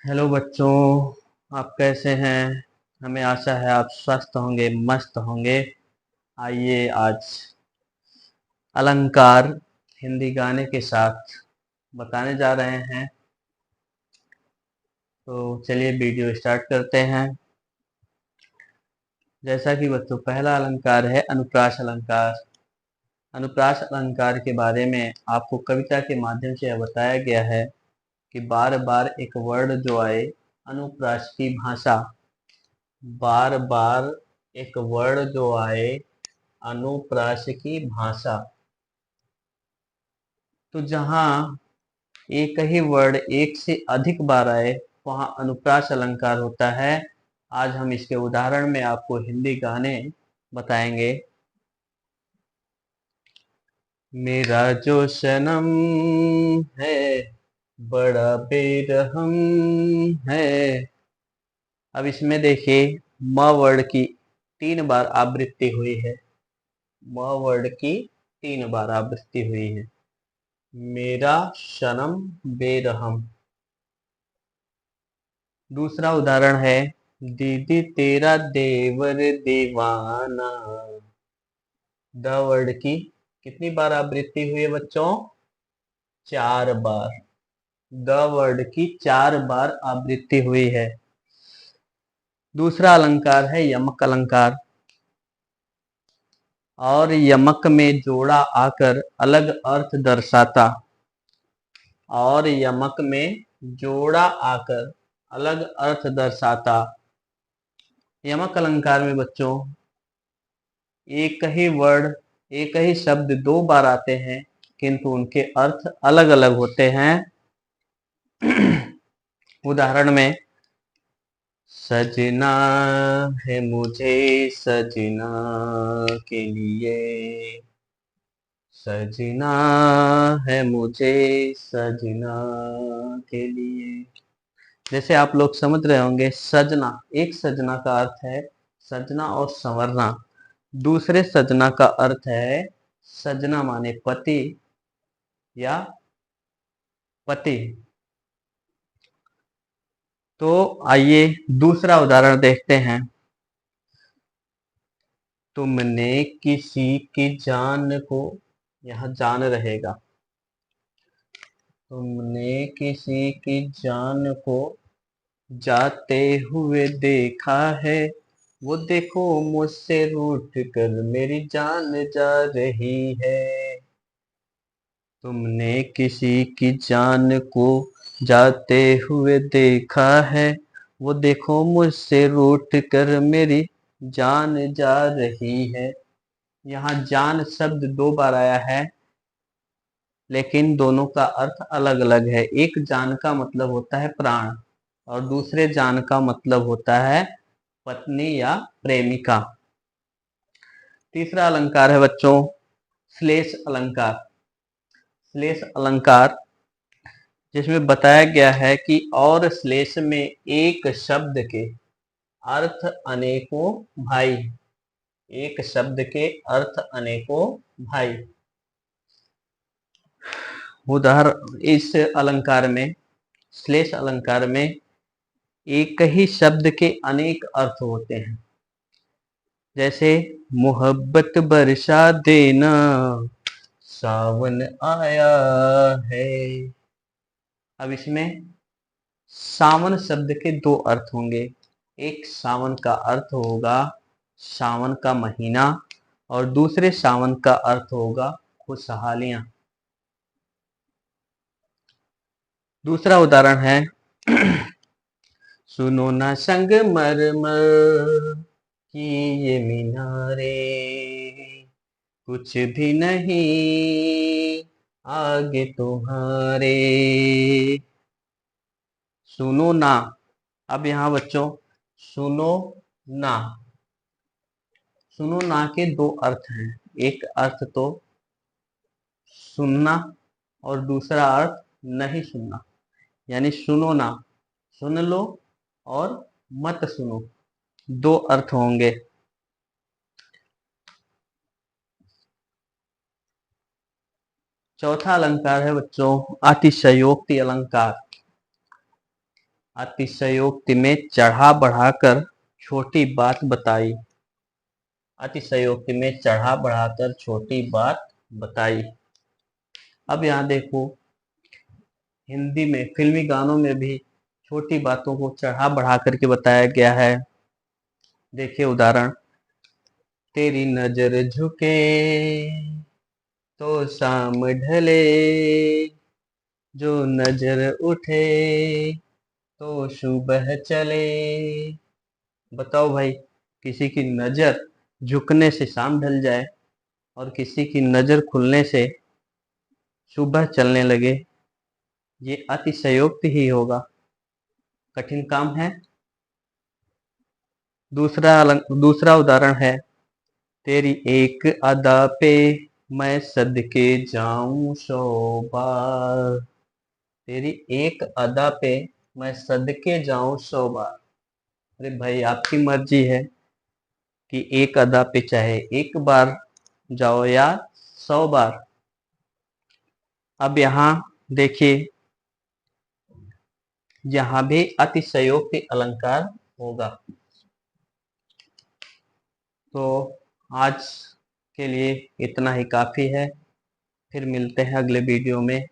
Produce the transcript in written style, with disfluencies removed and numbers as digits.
Hello बच्चों, आप कैसे हैं? हमें आशा है आप स्वस्थ होंगे, मस्त होंगे। आइए आज अलंकार हिंदी गाने के साथ बताने जा रहे हैं। तो चलिए वीडियो स्टार्ट करते हैं। जैसा कि बच्चों, पहला अलंकार है अनुप्रास अलंकार। अनुप्रास अलंकार के बारे में आपको कविता के माध्यम से यह बताया गया है कि बार बार एक वर्ड जो आए, अनुप्रास की भाषा। बार बार एक वर्ड जो आए, अनुप्रास की भाषा। तो जहाँ एक ही वर्ड एक से अधिक बार आए, वहाँ अनुप्रास अलंकार होता है। आज हम इसके उदाहरण में आपको हिंदी गाने बताएंगे। मेरा जो सनम है बड़ा बेरहम है। अब इसमें देखिए, म वर्ड की 3 बार आवृत्ति हुई है। म वर्ड की 3 बार आवृत्ति हुई है। मेरा सनम बेरहम। दूसरा उदाहरण है, दीदी तेरा देवर दीवाना। द वर्ड की कितनी बार आवृत्ति हुई है बच्चों? 4 बार। द वर्ड की 4 बार आवृत्ति हुई है। दूसरा अलंकार है यमक अलंकार। और यमक में जोड़ा आकर अलग अर्थ दर्शाता। और यमक में जोड़ा आकर अलग अर्थ दर्शाता। यमक अलंकार में बच्चों एक ही वर्ड, एक ही शब्द 2 बार आते हैं, किंतु उनके अर्थ अलग अलग होते हैं। उदाहरण में, सजना है मुझे सजना के लिए। सजना है मुझे सजना के लिए। जैसे आप लोग समझ रहे होंगे, सजना, एक सजना का अर्थ है सजना और संवरना। दूसरे सजना का अर्थ है सजना माने पति या पति। तो आइए दूसरा उदाहरण देखते हैं। तुमने किसी की जान को, यहाँ जान रहेगा। तुमने किसी की जान को जाते हुए देखा है। वो देखो मुझसे रूठ कर मेरी जान जा रही है। तुमने किसी की जान को जाते हुए देखा है। वो देखो मुझसे रूठ कर मेरी जान जा रही है। यहाँ जान शब्द 2 बार आया है, लेकिन दोनों का अर्थ अलग अलग है। एक जान का मतलब होता है प्राण, और दूसरे जान का मतलब होता है पत्नी या प्रेमिका। तीसरा अलंकार है बच्चों श्लेष अलंकार। श्लेष अलंकार जिसमें बताया गया है कि और श्लेष में एक शब्द के अर्थ अनेकों भाई। एक शब्द के अर्थ अनेकों भाई। उदाहरण, इस अलंकार में, श्लेष अलंकार में एक ही शब्द के अनेक अर्थ होते हैं। जैसे मोहब्बत बरसा देना, सावन आया है। अब इसमें सावन शब्द के 2 अर्थ होंगे। एक सावन का अर्थ होगा सावन का महीना, और दूसरे सावन का अर्थ होगा खुशहालियां। दूसरा उदाहरण है, सुनो ना संगमरमर की ये मीनारे, कुछ भी नहीं आगे तुम्हारे। सुनो ना। अब यहाँ बच्चों, सुनो ना, सुनो ना के 2 अर्थ हैं। एक अर्थ तो सुनना, और दूसरा अर्थ नहीं सुनना। यानी सुनो ना, सुन लो, और मत सुनो, 2 अर्थ होंगे। चौथा अलंकार है बच्चों अतिशयोक्ति अलंकार। अतिशयोक्ति में चढ़ा बढ़ाकर छोटी बात बताई। अतिशयोक्ति में चढ़ा बढ़ाकर छोटी बात बताई। अब यहाँ देखो, हिंदी में फिल्मी गानों में भी छोटी बातों को चढ़ा बढ़ा करके बताया गया है। देखिए उदाहरण, तेरी नजर झुके तो शाम ढले, जो नजर उठे तो सुबह चले। बताओ भाई, किसी की नजर झुकने से शाम ढल जाए और किसी की नजर खुलने से सुबह चलने लगे, ये अतिशयोक्ति ही होगा। कठिन काम है। दूसरा उदाहरण है, तेरी एक अदा पे मैं सदके जाऊं 100 बार। तेरी एक अदा पे मैं सदके जाऊं 100 बार। अरे भाई, आपकी मर्जी है कि एक अदा पे चाहे एक बार जाओ या 100 बार। अब यहाँ देखिए, यहाँ भी अतिशयोक्ति अलंकार होगा। तो आज के लिए इतना ही काफी है। फिर मिलते हैं अगले वीडियो में।